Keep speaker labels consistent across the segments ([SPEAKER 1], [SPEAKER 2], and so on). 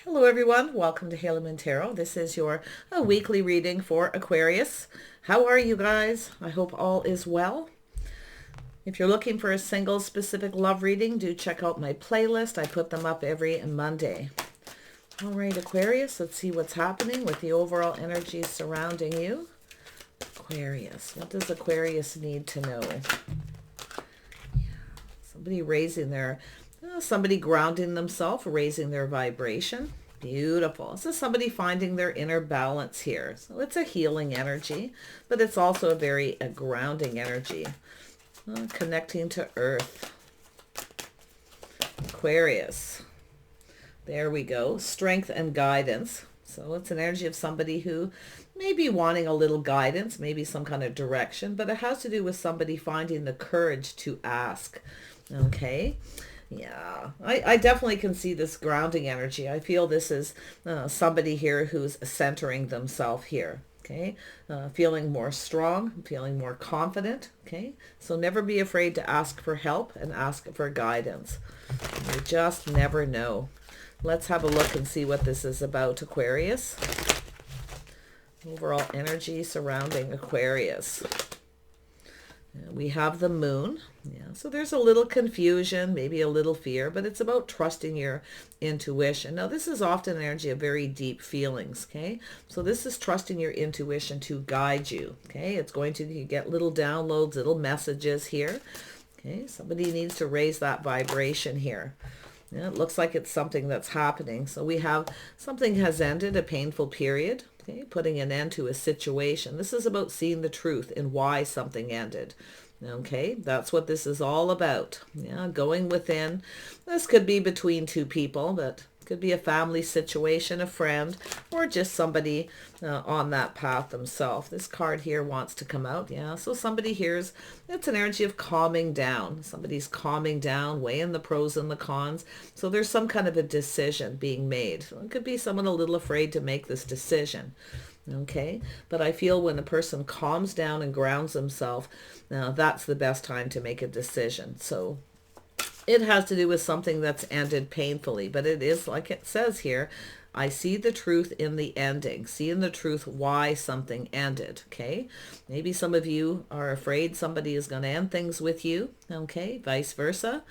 [SPEAKER 1] Hello everyone, welcome to Overhlemed Tarot. This is your weekly reading for Aquarius. How are you guys? I hope all is well. If you're looking for a single specific love reading, do check out my playlist. I put them up every Monday. All right, Aquarius, let's see what's happening with the overall energy surrounding you. Aquarius, what does Aquarius need to know? Somebody raising their, somebody grounding themselves, raising their vibration. Beautiful. This is somebody finding their inner balance here. So it's a healing energy, but it's also a grounding energy. Connecting to earth. Aquarius. There we go. Strength and guidance. So it's an energy of somebody who may be wanting a little guidance, maybe some kind of direction, but it has to do with somebody finding the courage to ask. Okay. Yeah, I definitely can see this grounding energy. I feel this is somebody here who's centering themselves here. Okay, feeling more strong, feeling more confident. Okay, so never be afraid to ask for help and ask for guidance. You just never know. Let's have a look and see what this is about, Aquarius. Overall energy surrounding Aquarius. We have the moon. Yeah, so there's a little confusion, maybe a little fear, but it's about trusting your intuition. Now, this is often an energy of very deep feelings, okay? So this is trusting your intuition to guide you, okay? It's going to get little downloads, little messages here, okay? Somebody needs to raise that vibration here. Yeah, it looks like it's something that's happening. So we have something has ended, a painful period. Okay, putting an end to a situation. This is about seeing the truth in why something ended. Okay, that's what this is all about. Yeah, going within. This could be between two people, but could be a family situation, a friend, or just somebody on that path themselves. This card here wants to come out. Yeah, so somebody here's, it's an energy of calming down. Somebody's calming down, weighing the pros and the cons. So there's some kind of a decision being made. So it could be someone a little afraid to make this decision. Okay, but I feel when a person calms down and grounds themselves, that's the best time to make a decision. So it has to do with something that's ended painfully, but it is like it says here, I see the truth in the ending, seeing the truth why something ended, okay? Maybe some of you are afraid somebody is going to end things with you, okay? Vice versa.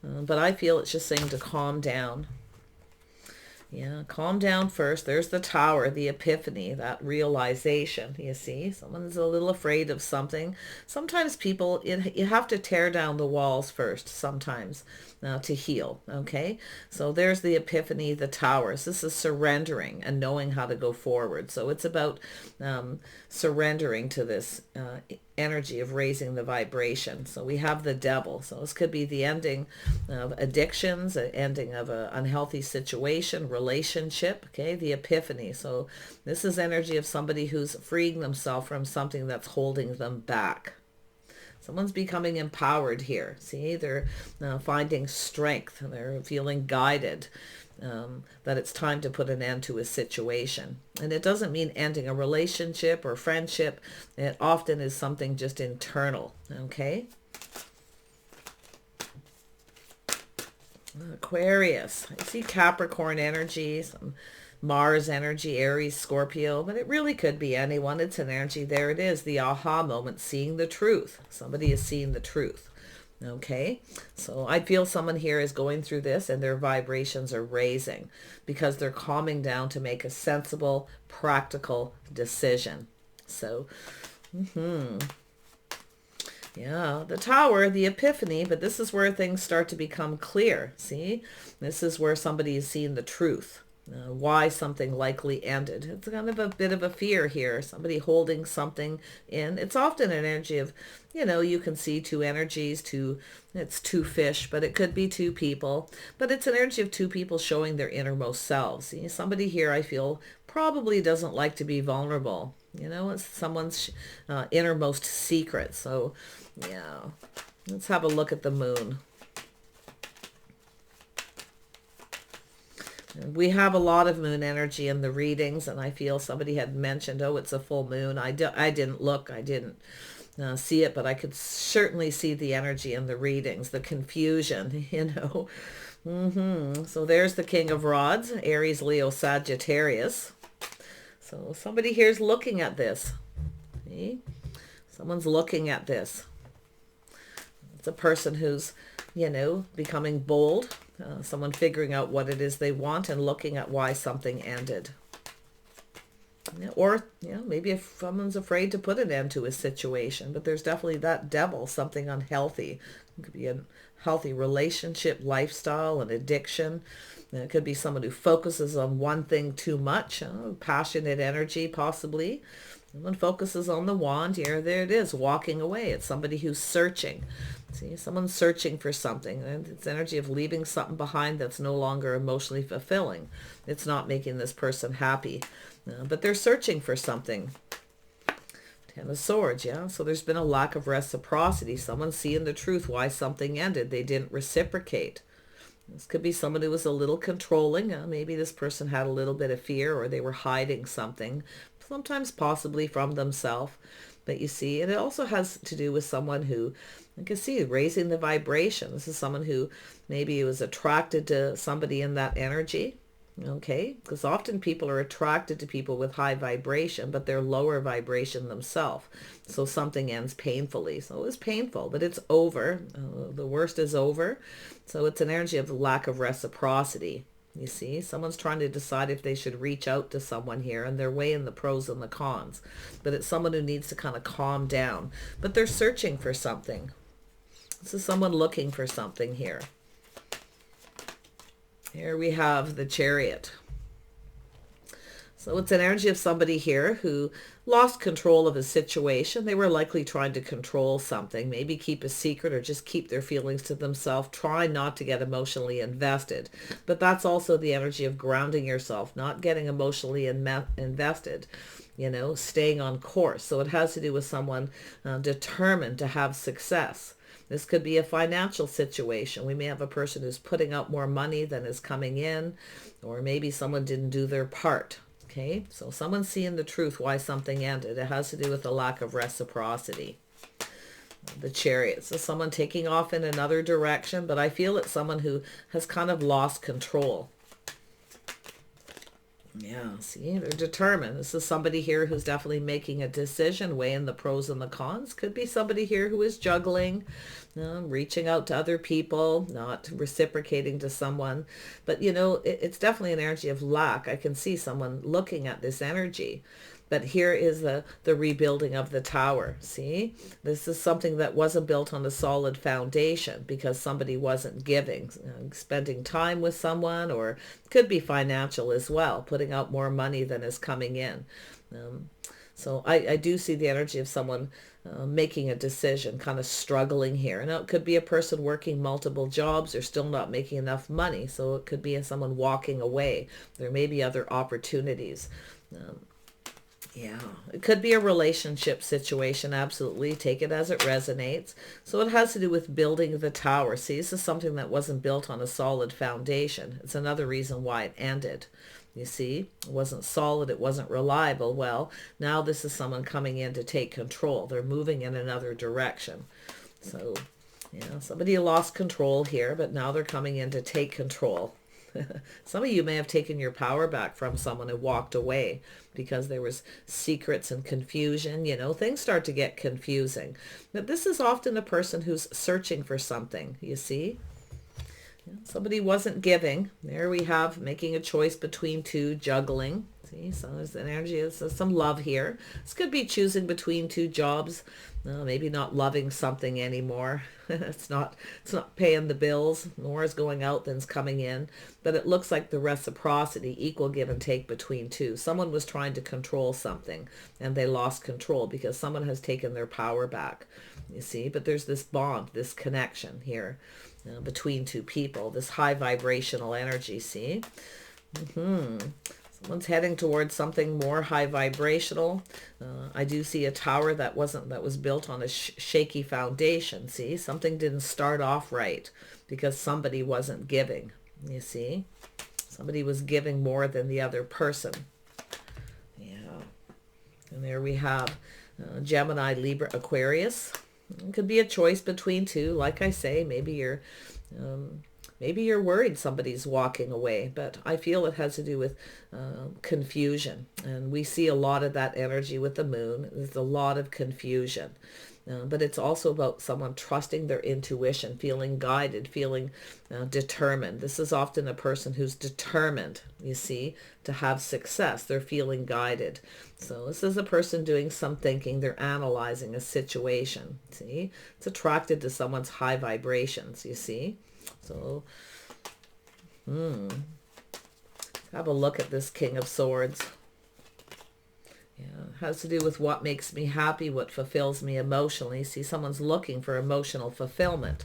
[SPEAKER 1] But I feel it's just saying to calm down. Yeah, calm down first. There's the tower, the epiphany, that realization. You see, someone's a little afraid of something. Sometimes people, you have to tear down the walls first sometimes to heal, okay? So there's the epiphany, the towers. This is surrendering and knowing how to go forward. So it's about surrendering to this energy of raising the vibration. So we have the devil. So this could be the ending of addictions, the ending of an unhealthy situation, relationship, okay, the epiphany. So this is energy of somebody who's freeing themselves from something that's holding them back. Someone's becoming empowered here. See, they're finding strength. They're feeling guided. That it's time to put an end to a situation. And it doesn't mean ending a relationship or friendship. It often is something just internal, okay? Aquarius. I see Capricorn energy, some Mars energy, Aries, Scorpio, but it really could be anyone. It's an energy. There it is, the aha moment, seeing the truth. Somebody is seeing the truth. Okay, so I feel someone here is going through this and their vibrations are raising because they're calming down to make a sensible, practical decision. So, yeah, the tower, the epiphany, but this is where things start to become clear. See, this is where somebody is seeing the truth. Why something likely ended. It's kind of a bit of a fear here. Somebody holding something in. It's often an energy of, you can see two energies, it's two fish, but it could be two people. But it's an energy of two people showing their innermost selves. See, somebody here I feel probably doesn't like to be vulnerable. It's someone's innermost secret. So, yeah, let's have a look at the moon. We have a lot of moon energy in the readings, and I feel somebody had mentioned, oh, it's a full moon. I didn't look, I didn't see it, but I could certainly see the energy in the readings, the confusion, So there's the King of Rods, Aries, Leo, Sagittarius. So somebody here is looking at this. See? Someone's looking at this. It's a person who's, becoming bold. Someone figuring out what it is they want and looking at why something ended. Or, maybe if someone's afraid to put an end to a situation, but there's definitely that devil, something unhealthy. It could be a healthy relationship, lifestyle, an addiction. And it could be someone who focuses on one thing too much, passionate energy possibly. Someone focuses on the wand here. There it is, walking away. It's somebody who's searching. See, someone's searching for something. And it's energy of leaving something behind that's no longer emotionally fulfilling. It's not making this person happy. But they're searching for something. Ten of Swords, yeah. So there's been a lack of reciprocity. Someone's seeing the truth why something ended. They didn't reciprocate. This could be someone who was a little controlling. Maybe this person had a little bit of fear, or they were hiding something, sometimes possibly from themselves. But you see, and it also has to do with someone who, you can see, raising the vibration. This is someone who maybe was attracted to somebody in that energy. Okay, because often people are attracted to people with high vibration, but they're lower vibration themselves. So something ends painfully. So it was painful, but it's over. The worst is over. So it's an energy of lack of reciprocity. You see, someone's trying to decide if they should reach out to someone here, and they're weighing the pros and the cons. But it's someone who needs to kind of calm down. But they're searching for something. This is someone looking for something here. Here we have the Chariot. So it's an energy of somebody here who lost control of a situation. They were likely trying to control something, maybe keep a secret or just keep their feelings to themselves. Try not to get emotionally invested. But that's also the energy of grounding yourself, not getting emotionally invested, staying on course. So it has to do with someone determined to have success. This could be a financial situation. We may have a person who's putting out more money than is coming in, or maybe someone didn't do their part. Okay, so someone's seeing the truth why something ended. It has to do with the lack of reciprocity. The Chariot. So someone taking off in another direction, but I feel it's someone who has kind of lost control. Yeah, see, they're determined. This is somebody here who's definitely making a decision, weighing the pros and the cons. Could be somebody here who is juggling, reaching out to other people, not reciprocating to someone. But, it's definitely an energy of lack. I can see someone looking at this energy. But here is the rebuilding of the tower. See, this is something that wasn't built on a solid foundation because somebody wasn't giving, spending time with someone, or could be financial as well, putting out more money than is coming in. So I do see the energy of someone making a decision, kind of struggling here. Now, it could be a person working multiple jobs or still not making enough money. So it could be someone walking away. There may be other opportunities. Yeah, it could be a relationship situation. Absolutely. Take it as it resonates. So it has to do with building the tower. See, this is something that wasn't built on a solid foundation. It's another reason why it ended. You see, it wasn't solid. It wasn't reliable. Well, now this is someone coming in to take control. They're moving in another direction. So, somebody lost control here, but now they're coming in to take control. Some of you may have taken your power back from someone and walked away because there was secrets and confusion. Things start to get confusing. But this is often a person who's searching for something, you see. Somebody wasn't giving. There we have making a choice between two, juggling. See, so there's an energy, there's some love here. This could be choosing between two jobs. Maybe not loving something anymore. It's not paying the bills. More is going out than's coming in. But it looks like the reciprocity, equal give and take between two. Someone was trying to control something and they lost control because someone has taken their power back. You see, but there's this bond, this connection here between two people, this high vibrational energy, see? Someone's heading towards something more high vibrational. I do see a tower that was built on a shaky foundation. See, something didn't start off right because somebody wasn't giving. You see, somebody was giving more than the other person. Yeah, and there we have Gemini, Libra, Aquarius. It could be a choice between two. Like I say, maybe you're Maybe you're worried somebody's walking away, but I feel it has to do with confusion. And we see a lot of that energy with the moon. There's a lot of confusion. But it's also about someone trusting their intuition, feeling guided, feeling determined. This is often a person who's determined, you see, to have success. They're feeling guided. So this is a person doing some thinking. They're analyzing a situation. See, it's attracted to someone's high vibrations, you see. So, have a look at this King of Swords. Yeah, it has to do with what makes me happy, what fulfills me emotionally. See, someone's looking for emotional fulfillment.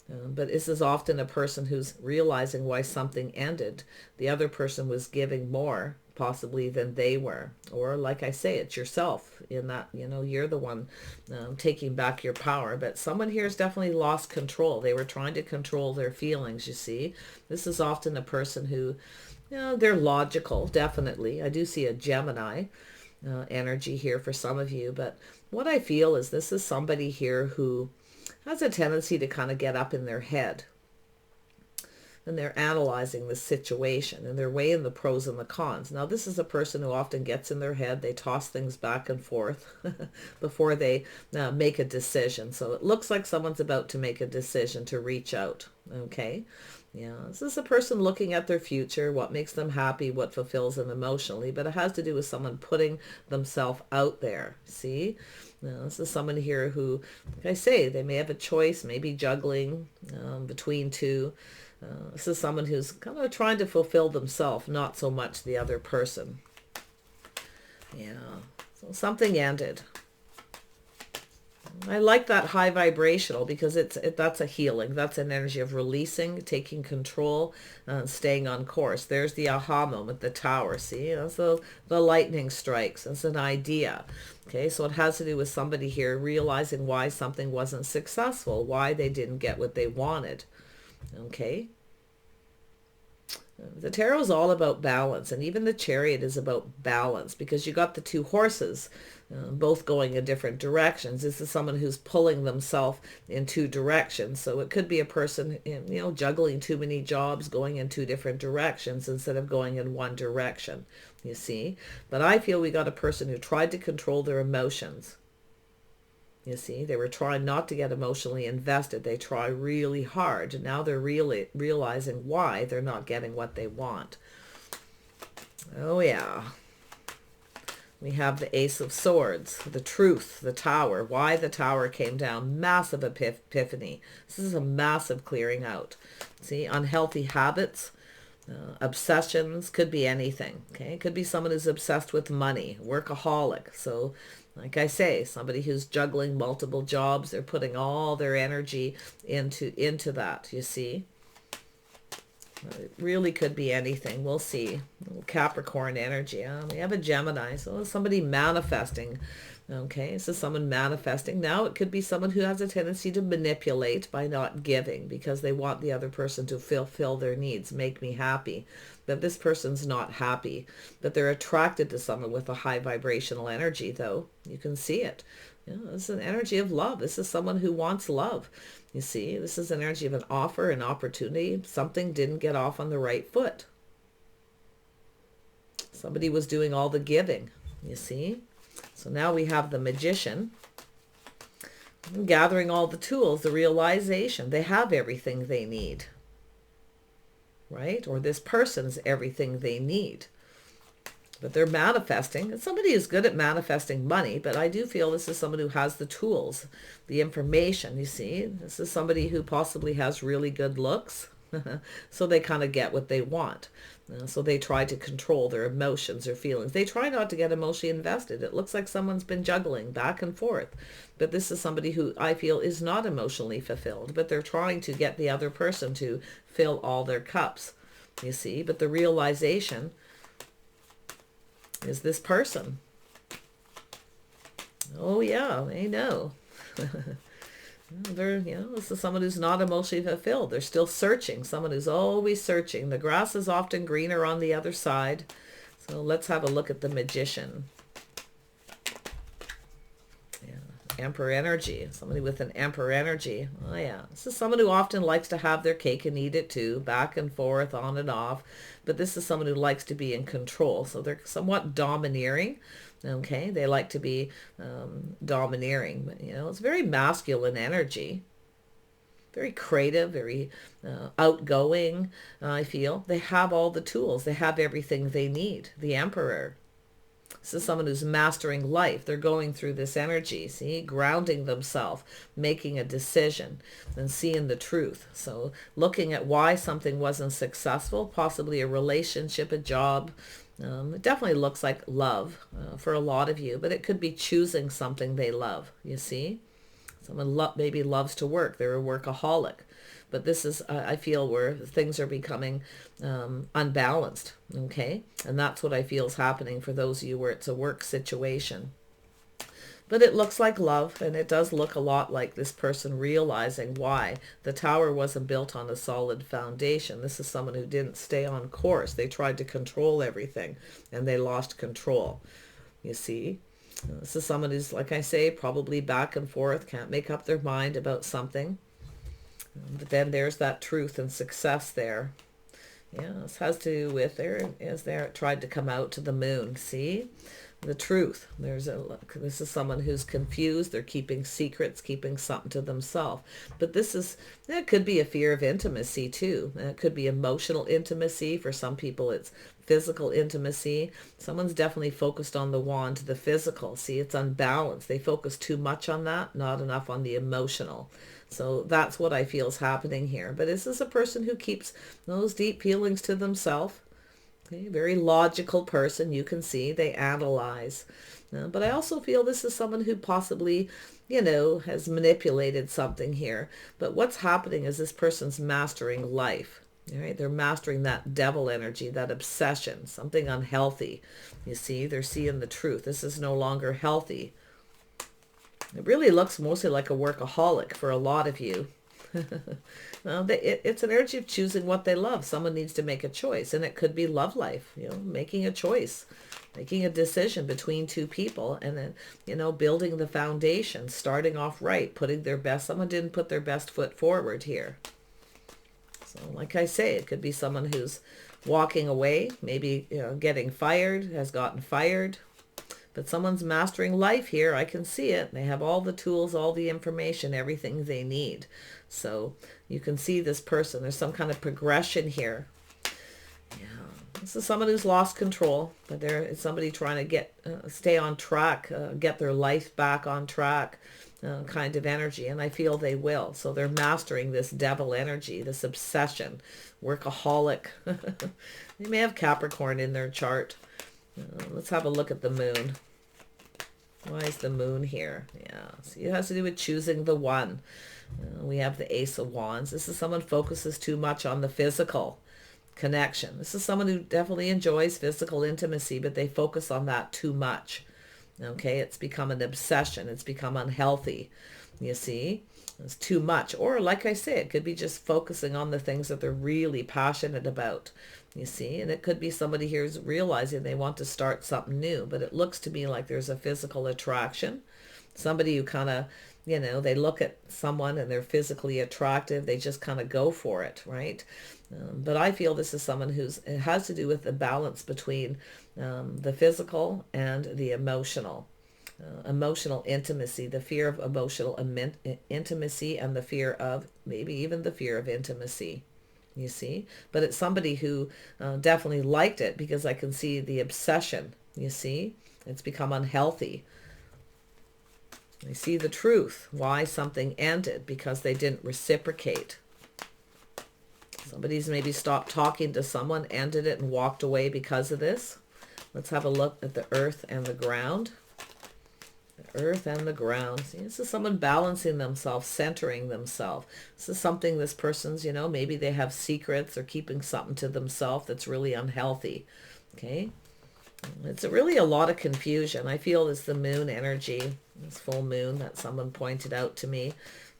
[SPEAKER 1] But this is often a person who's realizing why something ended. The other person was giving more, possibly, than they were. Or, like I say, it's yourself in that, you're the one taking back your power. But someone here has definitely lost control. They were trying to control their feelings, you see. This is often a person who, they're logical, definitely. I do see a Gemini energy here for some of you. But what I feel is this is somebody here who has a tendency to kind of get up in their head. And they're analyzing the situation and they're weighing the pros and the cons. Now, this is a person who often gets in their head. They toss things back and forth before they make a decision. So it looks like someone's about to make a decision to reach out. Okay. Yeah, this is a person looking at their future, what makes them happy, what fulfills them emotionally, but it has to do with someone putting themselves out there. See? Now, this is someone here who, like I say, they may have a choice, maybe juggling between two. This is someone who's kind of trying to fulfill themselves, not so much the other person. Yeah, so something ended. I like that high vibrational because that's a healing. That's an energy of releasing, taking control, staying on course. There's the aha moment, the tower. See, that's the lightning strikes. It's an idea. Okay, so it has to do with somebody here realizing why something wasn't successful, why they didn't get what they wanted. Okay. The tarot is all about balance, and even the Chariot is about balance because you got the two horses both going in different directions. This is someone who's pulling themselves in two directions. So it could be a person, juggling too many jobs, going in two different directions instead of going in one direction, you see. But I feel we got a person who tried to control their emotions. You see, they were trying not to get emotionally invested. They try really hard. And now they're really realizing why they're not getting what they want. Oh, yeah. We have the Ace of Swords, the truth, the tower. Why the tower came down. Massive epiphany. This is a massive clearing out. See, unhealthy habits, obsessions, could be anything. Okay, it could be someone who's obsessed with money, workaholic. So, like I say, somebody who's juggling multiple jobs, they're putting all their energy into that, you see. It really could be anything. We'll see. Capricorn energy. We have a Gemini. So somebody manifesting. Okay, so someone manifesting. Now it could be someone who has a tendency to manipulate by not giving because they want the other person to fulfill their needs, make me happy. But this person's not happy. But they're attracted to someone with a high vibrational energy, though. You can see it. This is an energy of love. This is someone who wants love. You see, this is an energy of an offer, an opportunity. Something didn't get off on the right foot. Somebody was doing all the giving, you see. So now we have the Magician gathering all the tools, the realization. They have everything they need, right? Or this person's everything they need. But they're manifesting. And somebody is good at manifesting money, but I do feel this is someone who has the tools, the information, you see. This is somebody who possibly has really good looks. So they kind of get what they want. So they try to control their emotions or feelings. They try not to get emotionally invested. It looks like someone's been juggling back and forth. But this is somebody who I feel is not emotionally fulfilled. But they're trying to get the other person to fill all their cups, you see. But the realization is this person. Oh, yeah, they know. This is someone who's not emotionally fulfilled. They're still searching. Someone who's always searching. The grass is often greener on the other side. So let's have a look at the Magician. Yeah. Emperor energy. Somebody with an Emperor energy. Oh yeah. This is someone who often likes to have their cake and eat it too. Back and forth, on and off. But this is someone who likes to be in control. So they're somewhat domineering. Okay. They like to be domineering. But, you know, it's very masculine energy. Very creative, very outgoing, I feel. They have all the tools. They have everything they need. The Emperor. This is someone who's mastering life. They're going through this energy, see, grounding themselves, making a decision, and seeing the truth. So looking at why something wasn't successful, possibly a relationship, a job. It definitely looks like love for a lot of you, but it could be choosing something they love, you see. Someone maybe loves to work. They're a workaholic. But this is, I feel, where things are becoming unbalanced, okay? And that's what I feel is happening for those of you where it's a work situation. But it looks like love, and it does look a lot like this person realizing why the tower wasn't built on a solid foundation. This is someone who didn't stay on course. They tried to control everything, and they lost control, you see? This is someone who's, like I say, probably back and forth, can't make up their mind about something. But then there's that truth and success there. Yeah, this has to do with, there it tried to come out to the moon. See? The truth. This is someone who's confused. They're keeping secrets, keeping something to themselves. But it could be a fear of intimacy too. It could be emotional intimacy. For some people, it's physical intimacy. Someone's definitely focused on the wand, the physical. See, it's unbalanced. They focus too much on that, not enough on the emotional. So that's what I feel is happening here. But this is a person who keeps those deep feelings to themselves. Okay, very logical person. You can see they analyze. But I also feel this is someone who possibly, you know, has manipulated something here. But what's happening is this person's mastering life. All right, they're mastering that devil energy, that obsession, something unhealthy. You see, they're seeing the truth. This is no longer healthy. It really looks mostly like a workaholic for a lot of you. Well, it's an energy of choosing what they love. Someone needs to make a choice, and it could be love life, you know, making a choice, making a decision between two people, and then, you know, building the foundation, starting off right, putting their best. Someone didn't put their best foot forward here. So like I say, it could be someone who's walking away, maybe, you know, getting fired, has gotten fired. But someone's mastering life here. I can see it. They have all the tools, all the information, everything they need. So you can see this person. There's some kind of progression here. Yeah, this is someone who's lost control, but it's somebody trying to get stay on track, get their life back on track, kind of energy. And I feel they will. So they're mastering this devil energy, this obsession, workaholic. They may have Capricorn in their chart. Let's have a look at the moon. Why is the moon here? Yeah, see, it has to do with choosing the one. We have the Ace of Wands. This is someone focuses too much on the physical connection. This is someone who definitely enjoys physical intimacy, but they focus on that too much. Okay, it's become an obsession. It's become unhealthy. You see, it's too much. Or like I say, it could be just focusing on the things that they're really passionate about. You see, and it could be somebody here who's realizing they want to start something new, but it looks to me like there's a physical attraction. Somebody who kind of, you know, they look at someone and they're physically attractive. They just kind of go for it, right? But I feel this is someone it has to do with the balance between the physical and the emotional. Emotional intimacy, the fear of emotional intimacy, and the fear of, maybe even the fear of intimacy. You see, but it's somebody who definitely liked it, because I can see the obsession. You see, it's become unhealthy. I see the truth, why something ended, because they didn't reciprocate. Somebody's maybe stopped talking to someone, ended it, and walked away because of this. Let's have a look at the earth and the ground. Earth and the ground. See, this is someone balancing themselves, centering themselves. This is something this person's, you know, maybe they have secrets or keeping something to themselves that's really unhealthy. Okay. It's really a lot of confusion. I feel it's the moon energy, this full moon that someone pointed out to me.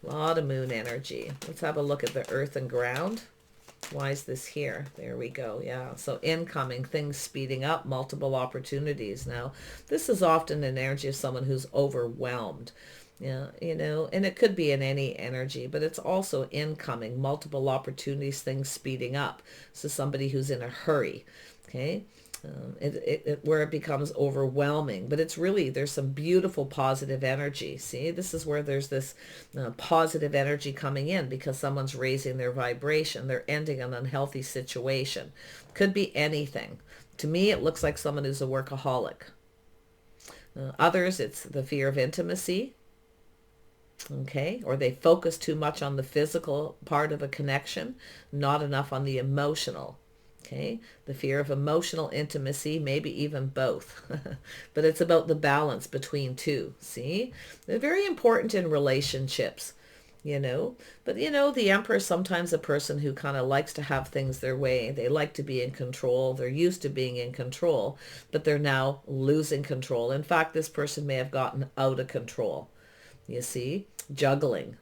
[SPEAKER 1] A lot of moon energy. Let's have a look at the earth and ground. Why is this here? There we go. Yeah. So incoming, things speeding up, multiple opportunities. Now, this is often an energy of someone who's overwhelmed. Yeah, you know, and it could be in any energy, but it's also incoming, multiple opportunities, things speeding up. So somebody who's in a hurry, okay? Where it becomes overwhelming, but it's really, there's some beautiful positive energy. See, this is where there's this positive energy coming in because someone's raising their vibration. They're ending an unhealthy situation. Could be anything. To me, it looks like someone who's a workaholic. Others, it's the fear of intimacy. Okay, or they focus too much on the physical part of a connection, not enough on the emotional. Okay, the fear of emotional intimacy, maybe even both. But it's about the balance between two. See, they're very important in relationships, you know. But you know, the Emperor is sometimes a person who kind of likes to have things their way. They like to be in control. They're used to being in control, but they're now losing control. In fact, this person may have gotten out of control. You see, juggling.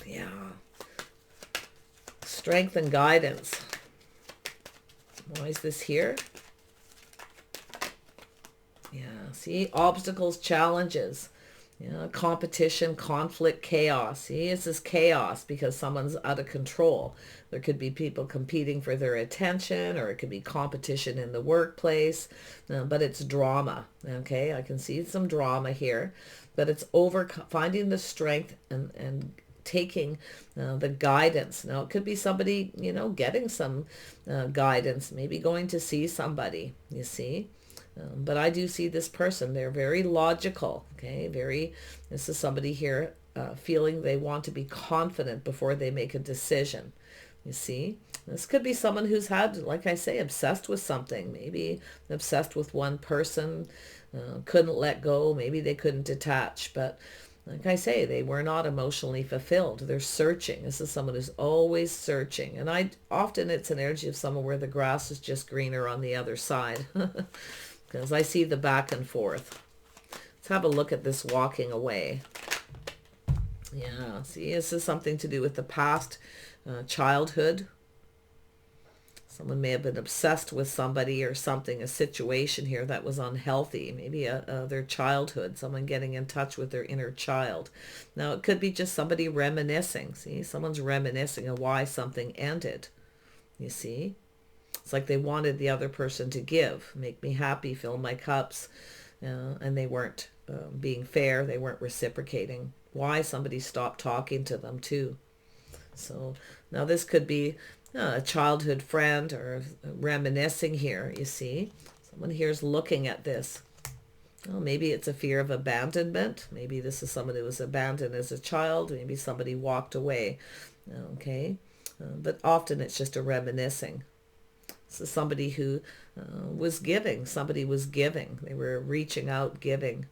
[SPEAKER 1] Yeah. Strength and guidance. Why is this here? Yeah, see, obstacles, challenges. Yeah, competition, conflict, chaos. See, this is chaos because someone's out of control. There could be people competing for their attention, or it could be competition in the workplace, but it's drama. Okay, I can see some drama here, but it's finding the strength and taking the guidance. Now, it could be somebody, you know, getting some guidance, maybe going to see somebody, you see. But I do see this person. They're very logical, okay? This is somebody here feeling they want to be confident before they make a decision, you see. This could be someone who's had, like I say, obsessed with something, maybe obsessed with one person, couldn't let go, maybe they couldn't detach, but like I say, they were not emotionally fulfilled. They're searching. This is someone who's always searching. And often it's an energy of someone where the grass is just greener on the other side. Because I see the back and forth. Let's have a look at this walking away. Yeah, see, this is something to do with the past, childhood. Someone may have been obsessed with somebody or something, a situation here that was unhealthy. Maybe their childhood, someone getting in touch with their inner child. Now, it could be just somebody reminiscing. See, someone's reminiscing of why something ended. You see? It's like they wanted the other person to give, make me happy, fill my cups, and they weren't being fair. They weren't reciprocating. Why somebody stopped talking to them too. So now this could be a childhood friend or reminiscing here, you see. Someone here is looking at this. Oh, maybe it's a fear of abandonment. Maybe this is someone who was abandoned as a child. Maybe somebody walked away. Okay. But often it's just a reminiscing. This is somebody who was giving. Somebody was giving. They were reaching out, giving,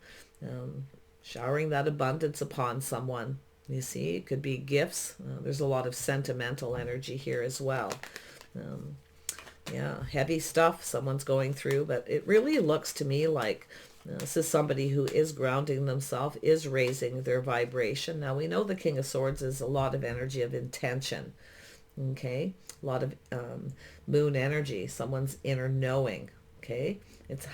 [SPEAKER 1] showering that abundance upon someone. You see, it could be gifts. There's a lot of sentimental energy here as well. Yeah, heavy stuff someone's going through, but it really looks to me like this is somebody who is grounding themselves, is raising their vibration. Now, we know the King of Swords is a lot of energy of intention. Okay, a lot of moon energy, someone's inner knowing. Okay, it's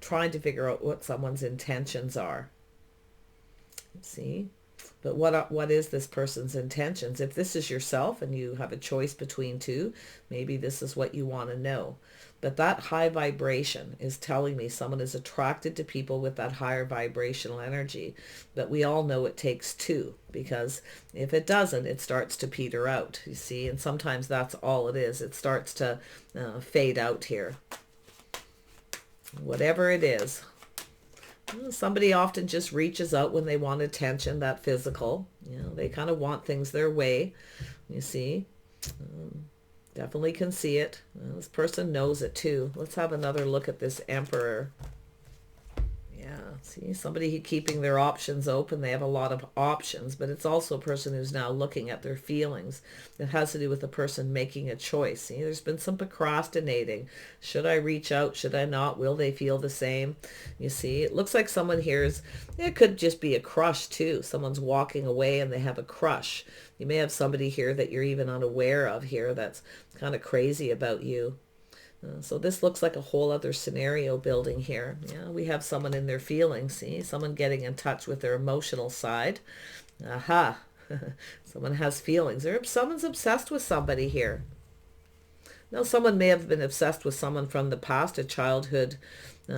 [SPEAKER 1] trying to figure out what someone's intentions are. See, but what is this person's intentions? If this is yourself and you have a choice between two, maybe this is what you want to know. But that high vibration is telling me someone is attracted to people with that higher vibrational energy. But we all know it takes two, because if it doesn't, it starts to peter out, you see. And sometimes that's all it is. It starts to fade out here. Whatever it is. Somebody often just reaches out when they want attention, that physical. You know, they kind of want things their way, you see. Definitely can see it. This person knows it too. Let's have another look at this Emperor. Yeah, see, somebody keeping their options open. They have a lot of options, but it's also a person who's now looking at their feelings. It has to do with the person making a choice. See, there's been some procrastinating. Should I reach out? Should I not? Will they feel the same? You see, it looks like someone here is, it could just be a crush too. Someone's walking away and they have a crush. You may have somebody here that you're even unaware of here that's kind of crazy about you. So this looks like a whole other scenario building here. Yeah, we have someone in their feelings, see? Someone getting in touch with their emotional side. Aha. Someone has feelings. Someone's obsessed with somebody here. Now, someone may have been obsessed with someone from the past, a childhood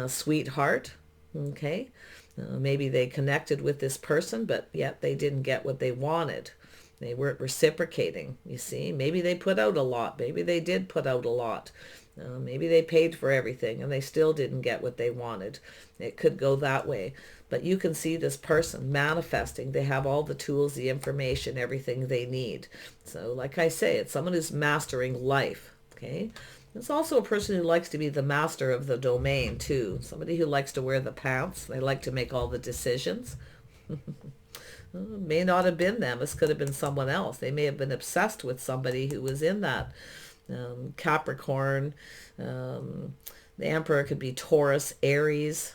[SPEAKER 1] sweetheart. Okay. Maybe they connected with this person, but yet they didn't get what they wanted. They weren't reciprocating, you see. Maybe they put out a lot. Maybe they did put out a lot. Maybe they paid for everything and they still didn't get what they wanted. It could go that way. But you can see this person manifesting. They have all the tools, the information, everything they need. So like I say, it's someone who's mastering life. Okay. It's also a person who likes to be the master of the domain too. Somebody who likes to wear the pants. They like to make all the decisions. May not have been them. This could have been someone else. They may have been obsessed with somebody who was in that Capricorn. The Emperor could be Taurus, Aries.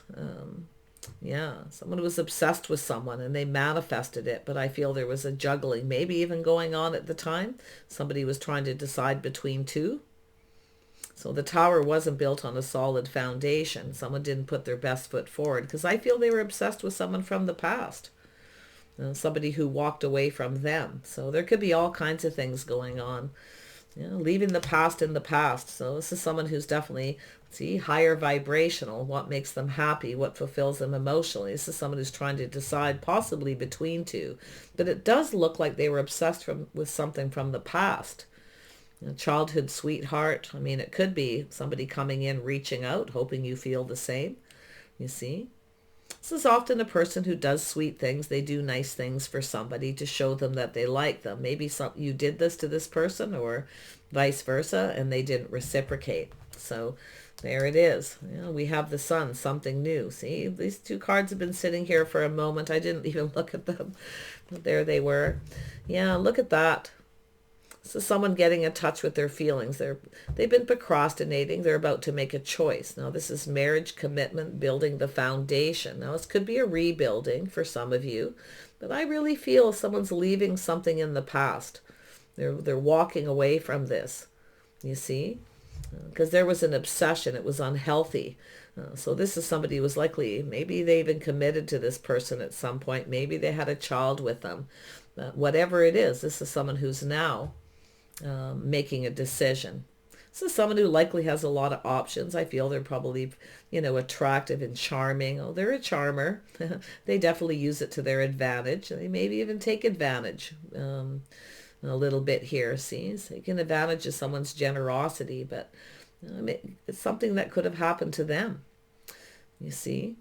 [SPEAKER 1] Yeah, someone was obsessed with someone and they manifested it. But I feel there was a juggling, maybe even going on at the time. Somebody was trying to decide between two. So the tower wasn't built on a solid foundation. Someone didn't put their best foot forward because I feel they were obsessed with someone from the past. Somebody who walked away from them. So there could be all kinds of things going on. Leaving the past in the past. So this is someone who's definitely, see, higher vibrational. What makes them happy? What fulfills them emotionally? This is someone who's trying to decide possibly between two. But it does look like they were obsessed with something from the past. Childhood sweetheart. I mean, it could be somebody coming in, reaching out, hoping you feel the same. You see? This is often a person who does sweet things. They do nice things for somebody to show them that they like them. Maybe you did this to this person or vice versa, and they didn't reciprocate. So there it is. We have the Sun, something new. See, these two cards have been sitting here for a moment. I didn't even look at them. But there they were. Yeah, look at that. So someone getting in touch with their feelings. They've been procrastinating. They're about to make a choice. Now this is marriage, commitment, building the foundation. Now this could be a rebuilding for some of you, but I really feel someone's leaving something in the past. They're walking away from this, you see, because there was an obsession. It was unhealthy. So this is somebody who was likely, maybe they even committed to this person at some point. Maybe they had a child with them. Whatever it is, this is someone who's now making a decision. This is someone who likely has a lot of options. I feel they're probably, attractive and charming. Oh, they're a charmer. They definitely use it to their advantage. They maybe even take advantage a little bit here. See, so taking advantage of someone's generosity, but it's something that could have happened to them. You see?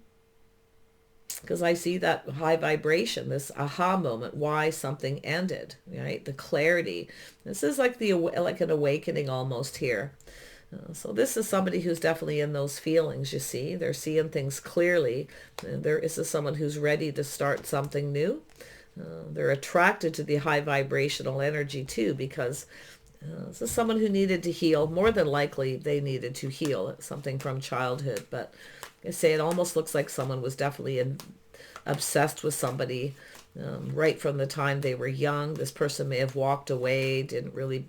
[SPEAKER 1] Because I see that high vibration, this aha moment, why something ended, right? The clarity. This is like an awakening almost here. So this is somebody who's definitely in those feelings, you see. They're seeing things clearly. This is someone who's ready to start something new. They're attracted to the high vibrational energy too, because this is someone who needed to heal. More than likely, they needed to heal something from childhood, but I say it almost looks like someone was definitely obsessed with somebody right from the time they were young. This person may have walked away, didn't really,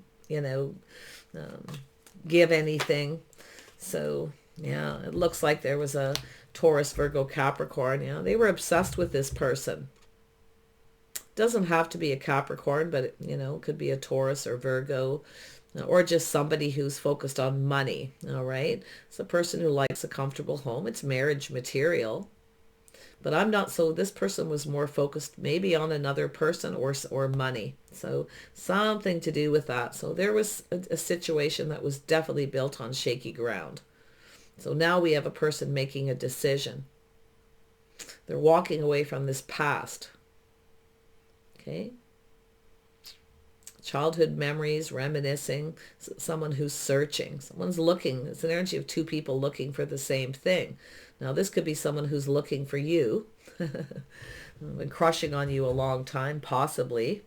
[SPEAKER 1] give anything. So, yeah, it looks like there was a Taurus, Virgo, Capricorn. They were obsessed with this person. Doesn't have to be a Capricorn, but, it could be a Taurus or Virgo. Or just somebody who's focused on money, all right? It's a person who likes a comfortable home. It's marriage material. But I'm not, so this person was more focused maybe on another person or money. So something to do with that. So there was a situation that was definitely built on shaky ground. So now we have a person making a decision. They're walking away from this past. Okay? Childhood memories, reminiscing, someone who's searching, someone's looking. It's an energy of two people looking for the same thing. Now this could be someone who's looking for you, been crushing on you a long time, possibly.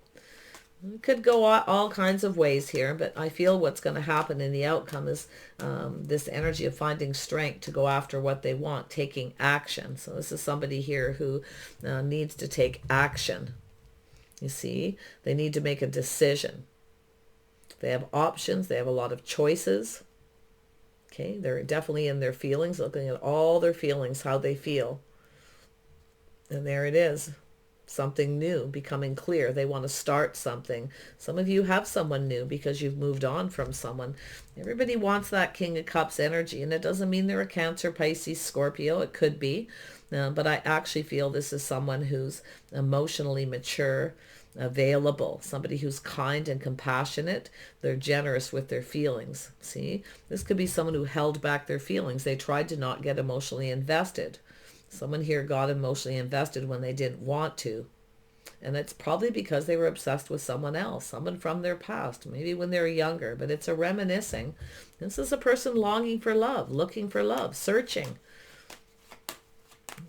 [SPEAKER 1] It could go all kinds of ways here, but I feel what's going to happen in the outcome is this energy of finding strength to go after what they want, taking action. So this is somebody here who needs to take action. You see, they need to make a decision. They have options. They have a lot of choices. Okay, they're definitely in their feelings, looking at all their feelings, how they feel. And there it is. Something new becoming clear. They want to start something. Some of you have someone new because you've moved on from someone. Everybody wants that King of Cups energy, and it doesn't mean they're a Cancer, Pisces, Scorpio. It could be. But I actually feel this is someone who's emotionally mature, available, somebody who's kind and compassionate. They're generous with their feelings. See, this could be someone who held back their feelings. They tried to not get emotionally invested. Someone here got emotionally invested when they didn't want to. And it's probably because they were obsessed with someone else, someone from their past, maybe when they were younger, but it's a reminiscing. This is a person longing for love, looking for love, searching.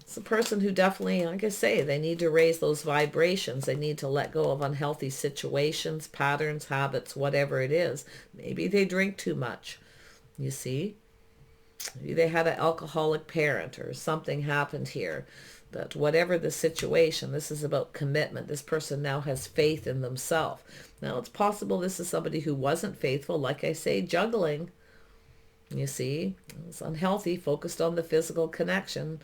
[SPEAKER 1] It's a person who definitely, like I say, they need to raise those vibrations. They need to let go of unhealthy situations, patterns, habits, whatever it is. Maybe they drink too much, you see. Maybe they had an alcoholic parent or something happened here. But whatever the situation, this is about commitment. This person now has faith in themselves. Now, it's possible this is somebody who wasn't faithful, like I say, juggling. You see, it's unhealthy, focused on the physical connection.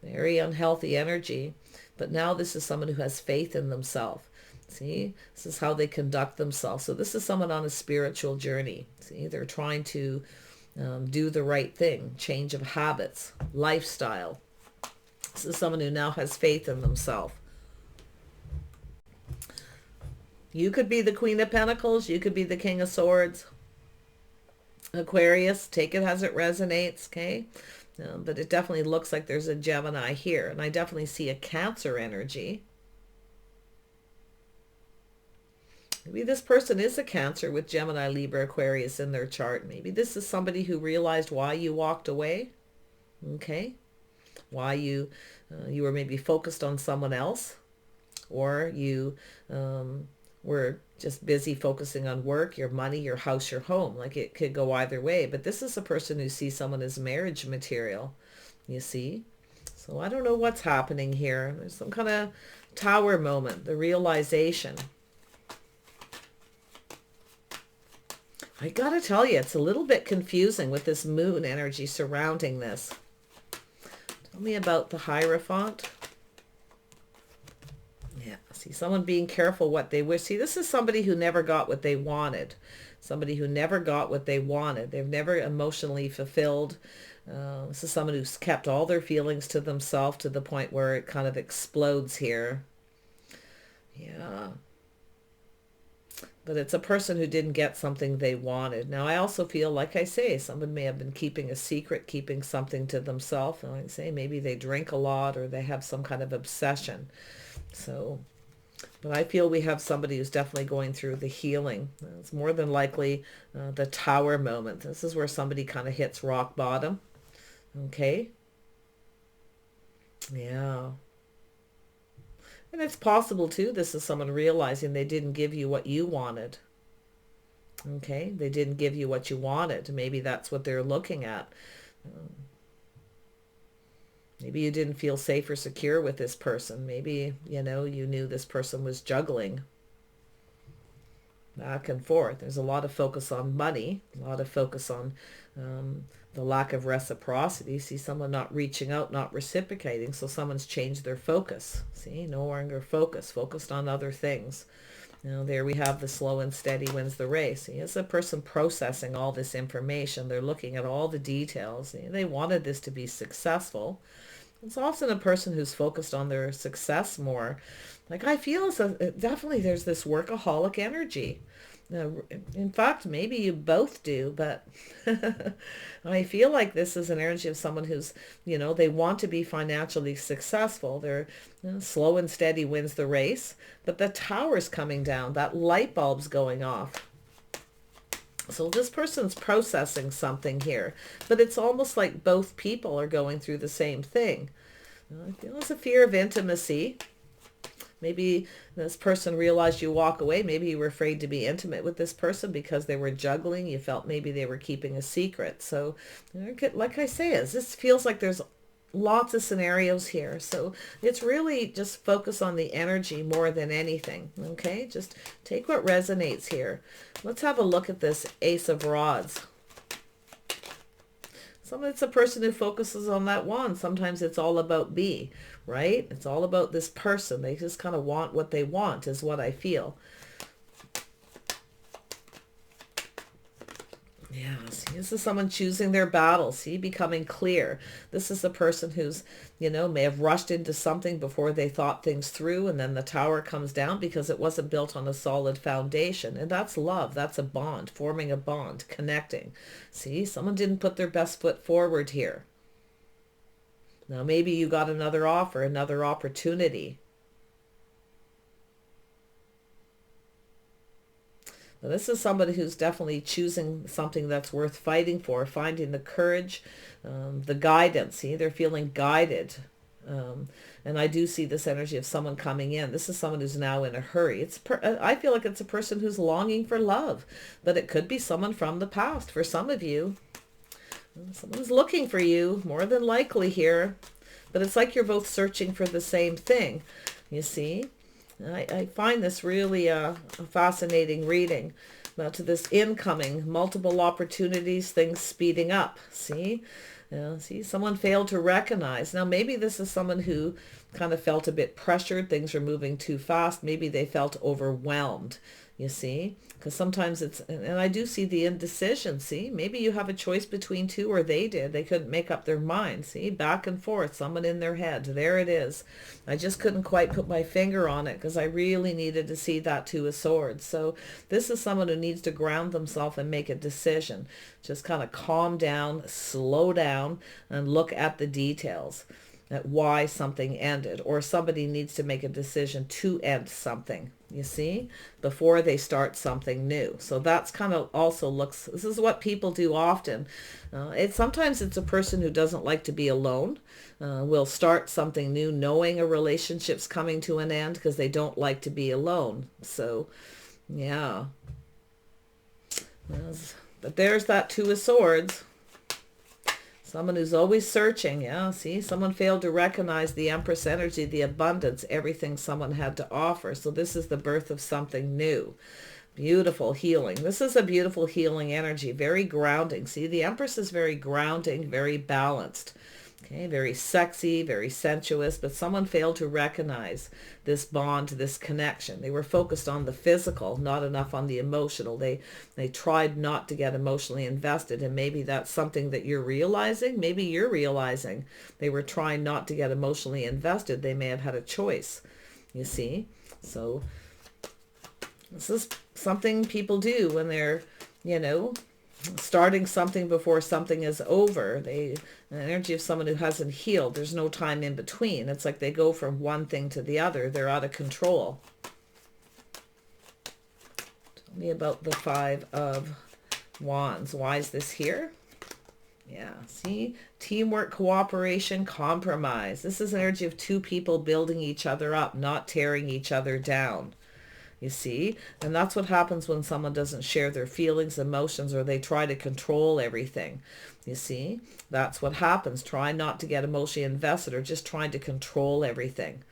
[SPEAKER 1] Very unhealthy energy. But now this is someone who has faith in themselves. See, this is how they conduct themselves. So this is someone on a spiritual journey. See, they're trying to do the right thing, change of habits, lifestyle. This is someone who now has faith in themselves. You could be the Queen of Pentacles. You could be the King of Swords. Aquarius, take it as it resonates, okay? But it definitely looks like there's a Gemini here. And I definitely see a Cancer energy. Maybe this person is a Cancer with Gemini, Libra, Aquarius in their chart. Maybe this is somebody who realized why you walked away. Okay. Why you were maybe focused on someone else. Or you were just busy focusing on work, your money, your house, your home. Like it could go either way. But this is a person who sees someone as marriage material. You see? So I don't know what's happening here. There's some kind of Tower moment. The realization. I gotta tell you, it's a little bit confusing with this moon energy surrounding this. Tell me about the Hierophant. Yeah, see, someone being careful what they wish. See, this is somebody who never got what they wanted. Somebody who never got what they wanted. They've never emotionally fulfilled. This is someone who's kept all their feelings to themselves to the point where it kind of explodes here. Yeah. But it's a person who didn't get something they wanted. Now, I also feel, like I say, someone may have been keeping a secret, keeping something to themselves. And like I say, maybe they drink a lot or they have some kind of obsession. So, but I feel we have somebody who's definitely going through the healing. It's more than likely the Tower moment. This is where somebody kind of hits rock bottom. Okay. Yeah. And it's possible, too, this is someone realizing they didn't give you what you wanted. Okay? They didn't give you what you wanted. Maybe that's what they're looking at. Maybe you didn't feel safe or secure with this person. Maybe, you knew this person was juggling back and forth. There's a lot of focus on money, a lot of focus on the lack of reciprocity. See, someone not reaching out, not reciprocating. So someone's changed their focus. See, no longer focused on other things. There we have the slow and steady wins the race. See, it's a person processing all this information. They're looking at all the details. See, they wanted this to be successful. It's often a person who's focused on their success more. Like I feel definitely there's this workaholic energy. In fact, maybe you both do, but I feel like this is an energy of someone who's, they want to be financially successful. They're slow and steady wins the race, but the Tower's coming down. That light bulb's going off. So this person's processing something here, but it's almost like both people are going through the same thing. I feel it's a fear of intimacy. Maybe this person realized you walk away. Maybe you were afraid to be intimate with this person because they were juggling. You felt maybe they were keeping a secret. So like I say, this feels like there's lots of scenarios here. So it's really just focus on the energy more than anything. Okay, just take what resonates here. Let's have a look at this Ace of Rods. It's a person who focuses on that one. Sometimes it's all about B, right? It's all about this person. They just kind of want what they want is what I feel. Yeah, see, this is someone choosing their battle, see, becoming clear. This is a person who's, may have rushed into something before they thought things through, and then the tower comes down because it wasn't built on a solid foundation. And that's love. That's a bond, forming a bond, connecting. See, someone didn't put their best foot forward here. Now, maybe you got another offer, another opportunity. Now, this is somebody who's definitely choosing something that's worth fighting for, finding the courage, the guidance. See, they're feeling guided. And I do see this energy of someone coming in. This is someone who's now in a hurry. I feel like it's a person who's longing for love, but it could be someone from the past. For some of you, someone's looking for you, more than likely here. But it's like you're both searching for the same thing, you see. I find this really a fascinating reading. To this incoming, multiple opportunities, things speeding up. See? See, someone failed to recognize. Now, maybe this is someone who kind of felt a bit pressured. Things are moving too fast. Maybe they felt overwhelmed, you see? Because sometimes and I do see the indecision, see? Maybe you have a choice between two, or they did. They couldn't make up their mind, see? Back and forth, someone in their head. There it is. I just couldn't quite put my finger on it because I really needed to see that Two of Swords. So this is someone who needs to ground themselves and make a decision. Just kind of calm down, slow down, and look at the details. At why something ended, or somebody needs to make a decision to end something, you see, before they start something new. So that's kind of also this is what people do often. Sometimes it's a person who doesn't like to be alone, will start something new knowing a relationship's coming to an end because they don't like to be alone. So yeah, but there's that Two of Swords. Someone who's always searching, yeah, see? Someone failed to recognize the Empress energy, the abundance, everything someone had to offer. So this is the birth of something new. Beautiful healing. This is a beautiful healing energy, very grounding. See, the Empress is very grounding, very balanced. Okay, very sexy, very sensuous, but someone failed to recognize this bond, this connection. They were focused on the physical, not enough on the emotional. They tried not to get emotionally invested, and maybe that's something that you're realizing. Maybe you're realizing they were trying not to get emotionally invested. They may have had a choice, you see. So this is something people do when they're, starting something before something is over. The energy of someone who hasn't healed. There's no time in between. It's like they go from one thing to the other. They're out of control. Tell me about the Five of Wands. Why is this here? Yeah, see? Teamwork, cooperation, compromise. This is energy of two people building each other up, not tearing each other down. You see? And that's what happens when someone doesn't share their feelings, emotions, or they try to control everything. You see? That's what happens. Try not to get emotionally invested, or just trying to control everything.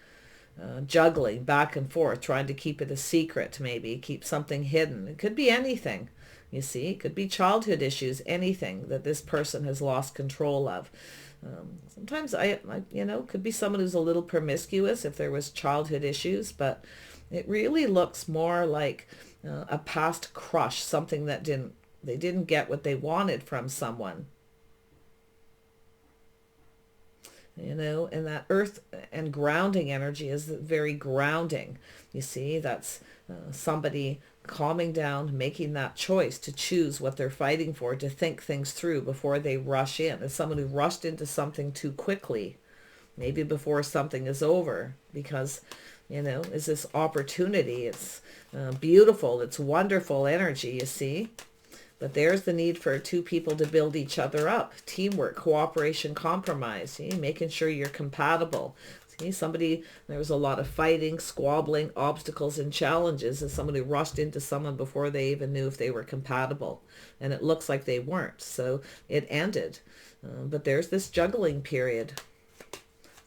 [SPEAKER 1] Juggling back and forth, trying to keep it a secret, maybe. Keep something hidden. It could be anything. You see? It could be childhood issues, anything that this person has lost control of. Sometimes, could be someone who's a little promiscuous if there was childhood issues, but it really looks more like a past crush, something that they didn't get what they wanted from someone. And that earth and grounding energy is very grounding. You see, that's somebody calming down, making that choice to choose what they're fighting for, to think things through before they rush in. It's someone who rushed into something too quickly, maybe before something is over, because is this opportunity. It's beautiful. It's wonderful energy, you see. But there's the need for two people to build each other up. Teamwork, cooperation, compromise. See, making sure you're compatible. See, there was a lot of fighting, squabbling, obstacles, and challenges. And somebody rushed into someone before they even knew if they were compatible. And it looks like they weren't. So it ended. But there's this juggling period.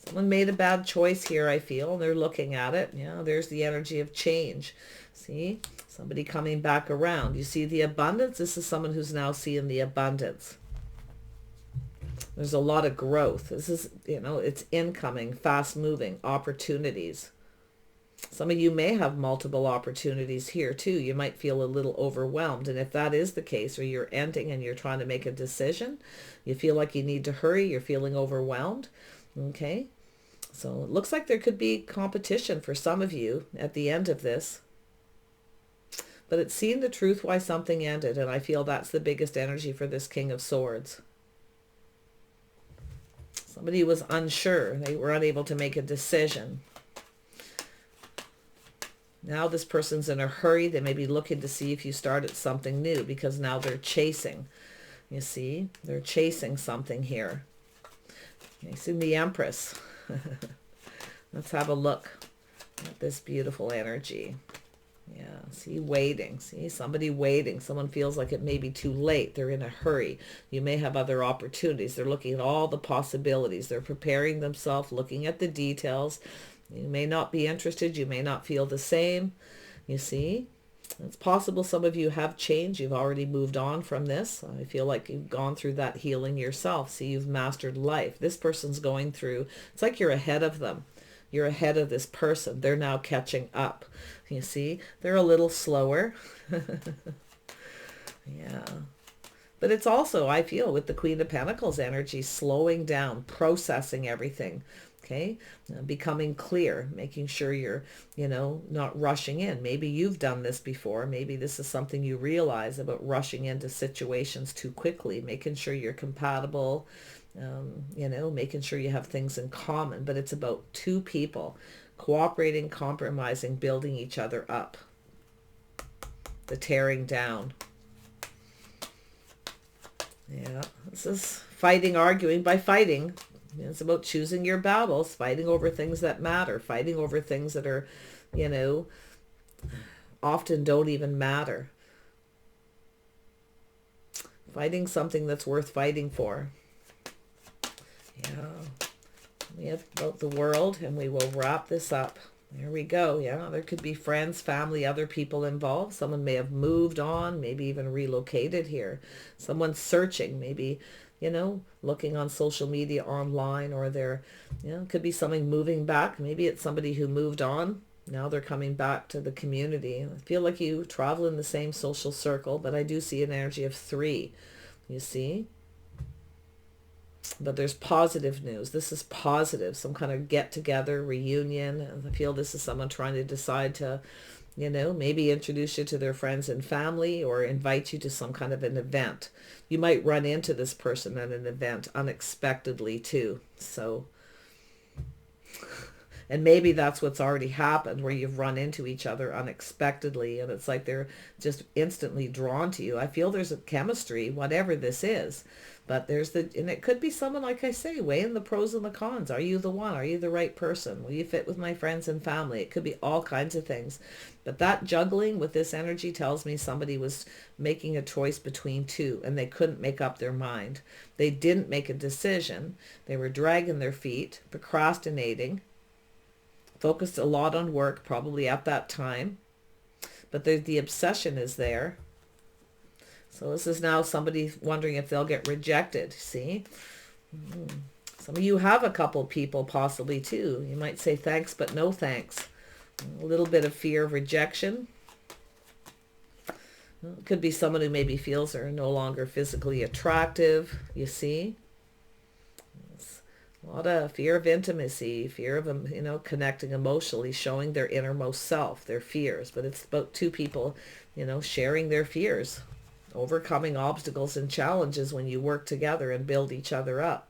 [SPEAKER 1] Someone made a bad choice here, I feel. They're looking at it. There's the energy of change. See? Somebody coming back around. You see the abundance? This is someone who's now seeing the abundance. There's a lot of growth. This is, it's incoming, fast moving opportunities. Some of you may have multiple opportunities here too. You might feel a little overwhelmed. And if that is the case, or you're ending and you're trying to make a decision, you feel like you need to hurry, you're feeling overwhelmed. Okay. So it looks like there could be competition for some of you at the end of this. But it's seeing the truth why something ended. And I feel that's the biggest energy for this King of Swords. Somebody was unsure. They were unable to make a decision. Now this person's in a hurry. They may be looking to see if you started something new, because now they're chasing. You see, they're chasing something here. It's in the Empress. Let's have a look at this beautiful energy. Yeah, see, waiting. See, somebody waiting. Someone feels like it may be too late. They're in a hurry. You may have other opportunities. They're looking at all the possibilities. They're preparing themselves, looking at the details. You may not be interested. You may not feel the same. You see, it's possible some of you have changed. You've already moved on from this. I feel like you've gone through that healing yourself. See, you've mastered life. This person's going through, it's like you're ahead of them. You're ahead of this person. They're now catching up. You see, they're a little slower. Yeah. But it's also, I feel, with the Queen of Pentacles energy, slowing down, processing everything. Okay, becoming clear, making sure you're, not rushing in. Maybe you've done this before. Maybe this is something you realize about rushing into situations too quickly, making sure you're compatible, making sure you have things in common. But it's about two people cooperating, compromising, building each other up. The tearing down. Yeah, this is fighting, arguing by fighting. It's about choosing your battles, fighting over things that matter, fighting over things that are, often don't even matter. Fighting something that's worth fighting for. Yeah. We have about the world, and we will wrap this up. There we go. Yeah, there could be friends, family, other people involved. Someone may have moved on, maybe even relocated here. Someone's searching, maybe, looking on social media, online, or they're, could be something moving back. Maybe it's somebody who moved on. Now they're coming back to the community. I feel like you travel in the same social circle, but I do see an energy of 3. You see? But there's positive news. This is positive. Some kind of get-together, reunion. I feel this is someone trying to decide to, maybe introduce you to their friends and family, or invite you to some kind of an event. You might run into this person at an event unexpectedly too. So, and maybe that's what's already happened, where you've run into each other unexpectedly, and it's like they're just instantly drawn to you. I feel there's a chemistry, whatever this is. But and it could be someone, like I say, weighing the pros and the cons. Are you the one? Are you the right person? Will you fit with my friends and family? It could be all kinds of things. But that juggling with this energy tells me somebody was making a choice between two, and they couldn't make up their mind. They didn't make a decision. They were dragging their feet, procrastinating, focused a lot on work probably at that time. But the obsession is there. So this is now somebody wondering if they'll get rejected. See? Some of you have a couple people possibly too. You might say thanks, but no thanks. A little bit of fear of rejection. It could be someone who maybe feels they're no longer physically attractive. You see? It's a lot of fear of intimacy, fear of, connecting emotionally, showing their innermost self, their fears. But it's about two people, sharing their fears. Overcoming obstacles and challenges when you work together and build each other up.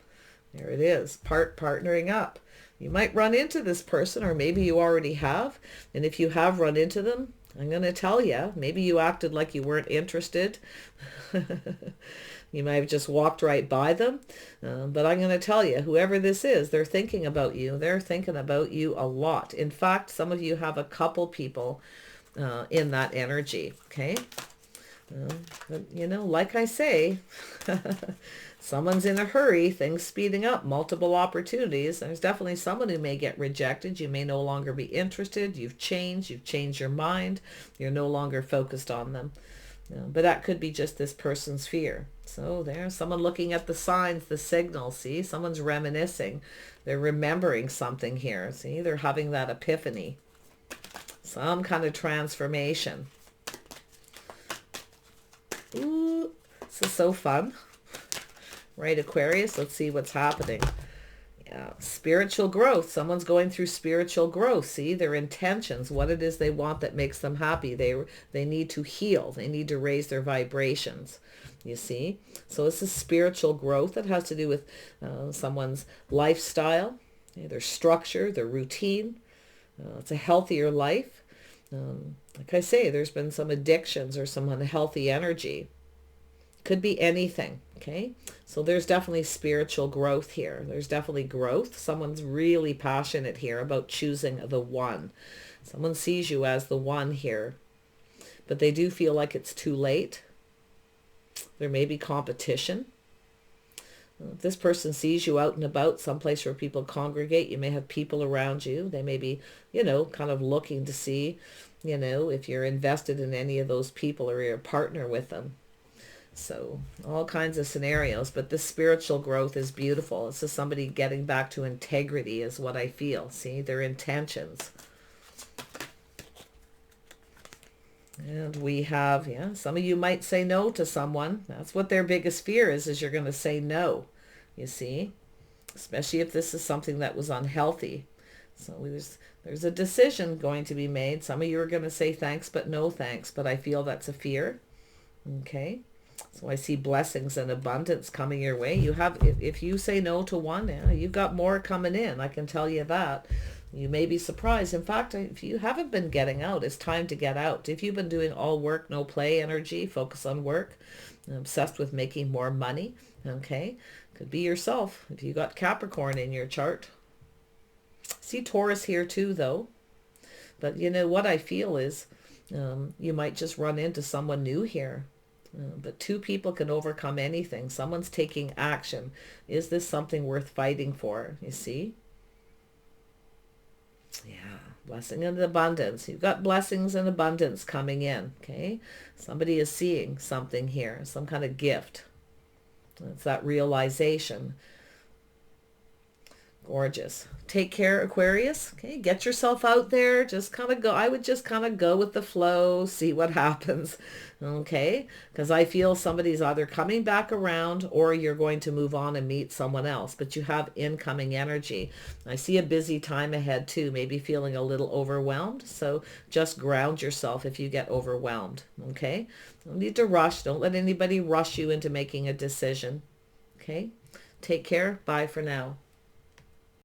[SPEAKER 1] There it is, partnering up. You might run into this person, or maybe you already have. And if you have run into them, I'm going to tell you, maybe you acted like you weren't interested. You might have just walked right by them. But I'm going to tell you, whoever this is, they're thinking about you. They're thinking about you a lot. In fact, some of you have a couple people in that energy, okay? But, like I say, someone's in a hurry, things speeding up, multiple opportunities. There's definitely someone who may get rejected. You may no longer be interested. You've changed your mind. You're no longer focused on them. But that could be just this person's fear. So there's someone looking at the signs, the signals. See, someone's reminiscing. They're remembering something here. See, they're having that epiphany. Some kind of transformation. Ooh, this is so fun. Right, Aquarius? Let's see what's happening. Yeah, spiritual growth. Someone's going through spiritual growth. See, their intentions, what it is they want that makes them happy. They need to heal. They need to raise their vibrations. You see? So this is spiritual growth that has to do with someone's lifestyle, their structure, their routine. It's a healthier life. Like I say, there's been some addictions or some unhealthy energy. Could be anything, okay? So there's definitely spiritual growth here. There's definitely growth. Someone's really passionate here about choosing the one. Someone sees you as the one here, but they do feel like it's too late. There may be competition. If this person sees you out and about, someplace where people congregate, you may have people around you. They may be, kind of looking to see, if you're invested in any of those people or you're a partner with them. So all kinds of scenarios, but this spiritual growth is beautiful. This is somebody getting back to integrity is what I feel. See, their intentions. And we have, some of you might say no to someone. That's what their biggest fear is you're going to say no, you see, especially if this is something that was unhealthy. So there's a decision going to be made. Some of you are going to say thanks, but no thanks, but I feel that's a fear. Okay. So I see blessings and abundance coming your way. You have, if you say no to one, you've got more coming in. I can tell you that. You may be surprised. In fact, if you haven't been getting out, it's time to get out. If you've been doing all work, no play energy, focus on work, obsessed with making more money, okay? Could be yourself if you got Capricorn in your chart. See Taurus here too, though. But what I feel is you might just run into someone new here. But two people can overcome anything. Someone's taking action. Is this something worth fighting for? You see? Yeah, blessing and abundance. You've got blessings and abundance coming in, okay? Somebody is seeing something here, some kind of gift. It's that realization. Gorgeous. Take care, Aquarius. Okay, get yourself out there. Just kind of go. I would just kind of go with the flow, see what happens. Okay, because I feel somebody's either coming back around or you're going to move on and meet someone else. But you have incoming energy. I see a busy time ahead too, maybe feeling a little overwhelmed. So just ground yourself if you get overwhelmed. Okay, don't need to rush. Don't let anybody rush you into making a decision. Okay, take care. Bye for now.